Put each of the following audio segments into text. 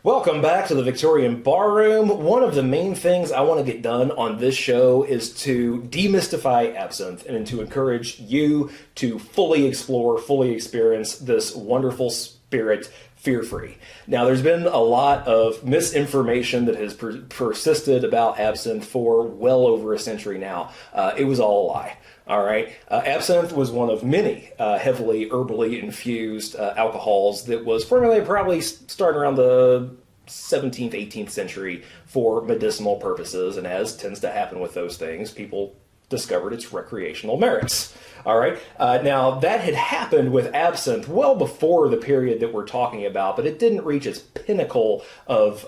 Welcome back to the Victorian Bar Room. One of the main things I want to get done on this show is to demystify absinthe and to encourage you to fully explore, fully experience this wonderful spirit fear-free. Now, there's been a lot of misinformation that has persisted about absinthe for well over a century now. It was all a lie. All right. Absinthe was one of many heavily herbally infused alcohols that was formulated probably starting around the 17th, 18th century for medicinal purposes. And as tends to happen with those things, people discovered its recreational merits. All right. Now, that had happened with absinthe well before the period that we're talking about, but it didn't reach its pinnacle of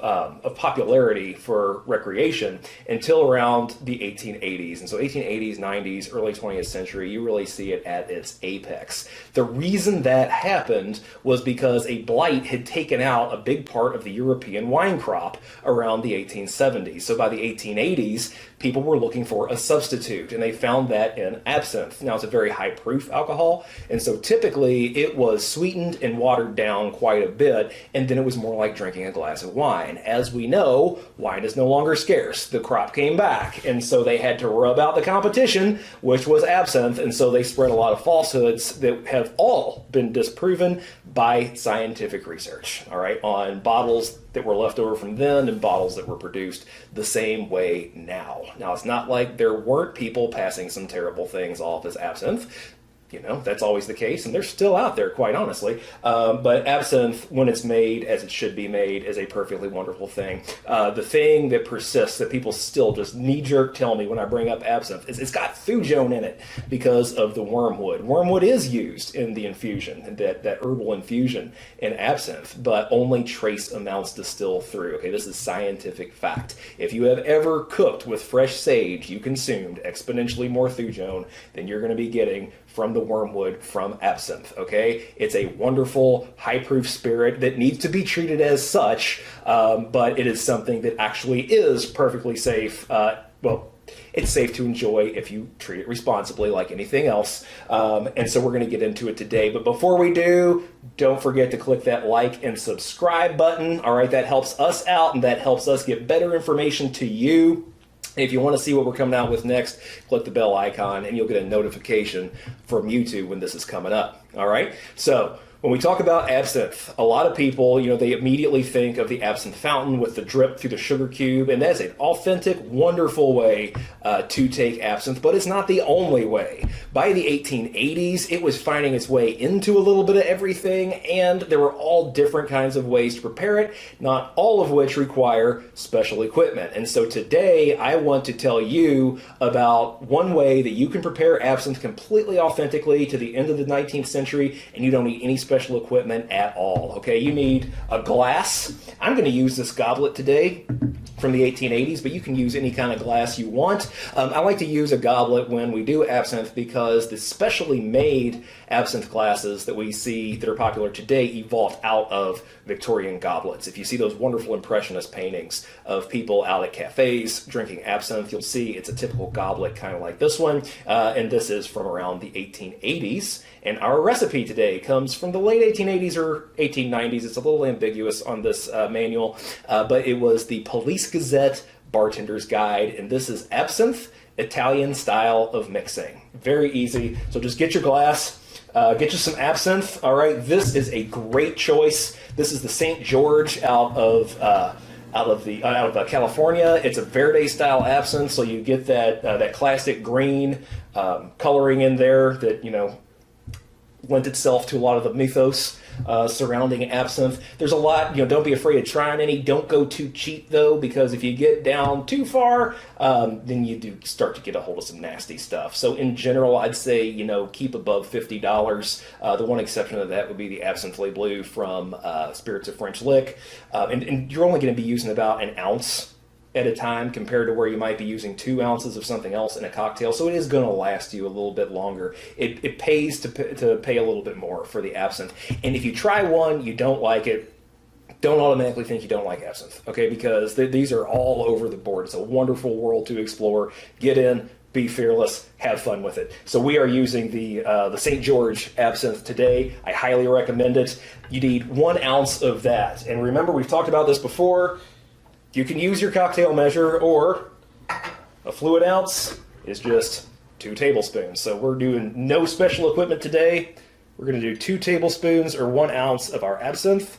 popularity for recreation until around the 1880s. And so 1880s, 90s, early 20th century, you really see it at its apex. The reason that happened was because a blight had taken out a big part of the European wine crop around the 1870s. So by the 1880s, people were looking for a substitute, and they found that in absinthe. Now, it's a very high proof alcohol, and so typically it was sweetened and watered down quite a bit, and then it was more like drinking a glass of wine. As we know, wine is no longer scarce. The crop came back, and so they had to rub out the competition, which was absinthe, and so they spread a lot of falsehoods that have all been disproven by scientific research, all right, on bottles that were left over from then and bottles that were produced the same way now. Now, it's not like there weren't people passing some terrible things off as absinthe. You know, that's always the case, and they're still out there, quite honestly. But absinthe, when it's made as it should be made, is a perfectly wonderful thing. The thing that persists, that people still just knee-jerk tell me when I bring up absinthe, is it's got thujone in it because of the wormwood. Wormwood is used in the infusion, that herbal infusion in absinthe, but only trace amounts distill through. Okay, this is scientific fact. If you have ever cooked with fresh sage, you consumed exponentially more thujone than you're going to be getting from the wormwood from absinthe, okay? It's a wonderful, high-proof spirit that needs to be treated as such, but it is something that actually is perfectly safe. It's safe to enjoy if you treat it responsibly like anything else. And so we're going to get into it today. But before we do, don't forget to click that like and subscribe button. All right, that helps us out, and that helps us get better information to you. If you want to see what we're coming out with next, click the bell icon and you'll get a notification from YouTube when this is coming up. All right. So when we talk about absinthe, a lot of people, they immediately think of the absinthe fountain with the drip through the sugar cube. And that's an authentic, wonderful way to take absinthe, but it's not the only way. By the 1880s, it was finding its way into a little bit of everything, and there were all different kinds of ways to prepare it, not all of which require special equipment. And so today, I want to tell you about one way that you can prepare absinthe completely authentically to the end of the 19th century, and you don't need any special equipment at all. Okay, you need a glass. I'm going to use this goblet today from the 1880s, but you can use any kind of glass you want. I like to use a goblet when we do absinthe because the specially made absinthe glasses that we see that are popular today evolved out of Victorian goblets. If you see those wonderful impressionist paintings of people out at cafes drinking absinthe, you'll see it's a typical goblet kind of like this one, and this is from around the 1880s. And our recipe today comes from the late 1880s or 1890s. It's a little ambiguous on this manual, but it was the Police Gazette Bartender's Guide, and this is absinthe, Italian style of mixing. Very easy. So just get your glass, get you some absinthe. All right, this is a great choice. This is the St. George out of California. It's a Verde style absinthe, so you get that classic green coloring in there that lent itself to a lot of the mythos surrounding absinthe. There's a lot, don't be afraid of trying any. Don't go too cheap, though, because if you get down too far, then you do start to get a hold of some nasty stuff. So in general, I'd say, keep above $50. The one exception to that would be the Absinthe Bleu from Spirits of French Lick. And you're only going to be using about an ounce at a time compared to where you might be using 2 ounces of something else in a cocktail. So it is going to last you a little bit longer. It pays to pay a little bit more for the absinthe. And if you try one, you don't like it, don't automatically think you don't like absinthe, okay? Because these are all over the board. It's a wonderful world to explore. Get in, be fearless, have fun with it. So we are using the St. George Absinthe today. I highly recommend it. You need 1 ounce of that. And remember, we've talked about this before. You can use your cocktail measure, or a fluid ounce is just 2 tablespoons. So we're doing no special equipment today. We're going to do 2 tablespoons or 1 ounce of our absinthe.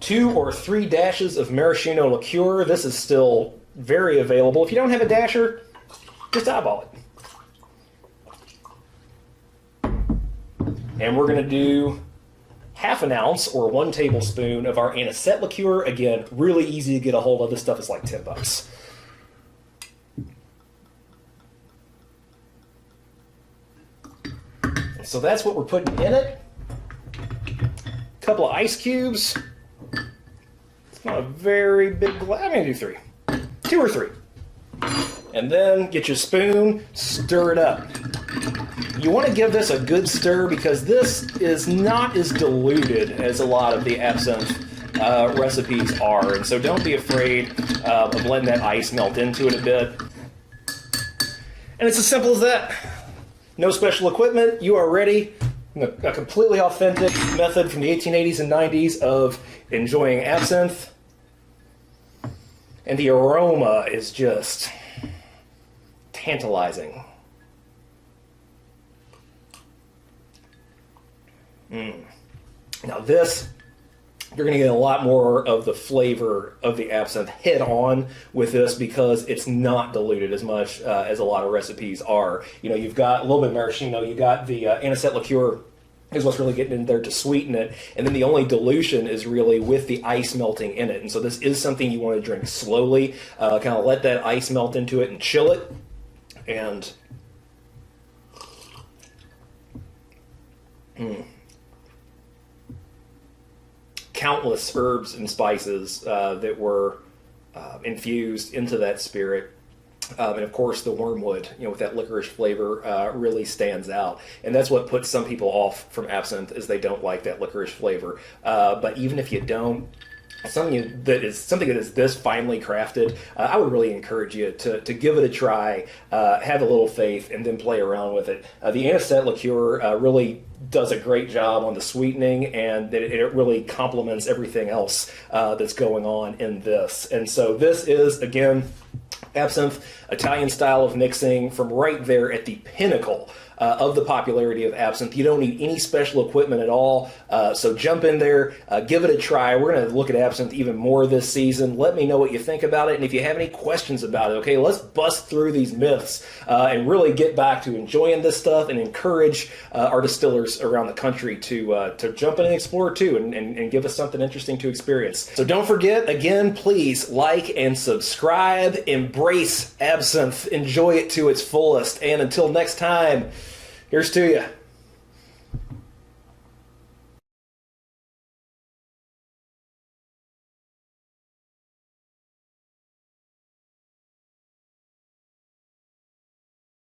Two or 3 dashes of Maraschino Liqueur. This is still very available. If you don't have a dasher, just eyeball it. And we're going to do half an ounce or 1 tablespoon of our Anisette liqueur. Again, really easy to get a hold of. This stuff is like $10. So that's what we're putting in it. A couple of ice cubes. It's not a very big glass. I'm going to do 3. 2 or 3. And then get your spoon, stir it up. You want to give this a good stir because this is not as diluted as a lot of the absinthe recipes are. And so don't be afraid of letting that ice melt into it a bit. And it's as simple as that. No special equipment. You are ready. A completely authentic method from the 1880s and 90s of enjoying absinthe. And the aroma is just tantalizing. Now this, you're going to get a lot more of the flavor of the absinthe head on with this because it's not diluted as much as a lot of recipes are. You know, you've got a little bit of maraschino, you got the Anisette liqueur is what's really getting in there to sweeten it, and then the only dilution is really with the ice melting in it. And so this is something you want to drink slowly, kind of let that ice melt into it and chill it. And countless herbs and spices that were infused into that spirit. And of course, the wormwood, you know, with that licorice flavor, really stands out. And that's what puts some people off from absinthe, is they don't like that licorice flavor. But even if you don't, something that is this finely crafted, I would really encourage you to give it a try, have a little faith, and then play around with it. The Anisette liqueur really does a great job on the sweetening, and it really complements everything else that's going on in this. And so this is, again, absinthe, Italian style of mixing, from right there at the pinnacle of the popularity of absinthe. You don't need any special equipment at all, so jump in there, give it a try. We're going to look at absinthe even more this season. Let me know what you think about it, and if you have any questions about it, okay, let's bust through these myths and really get back to enjoying this stuff and encourage our distillers around the country to jump in and explore too, and give us something interesting to experience. So don't forget, again, please like and subscribe, embrace absinthe, enjoy it to its fullest, and until next time, here's to you.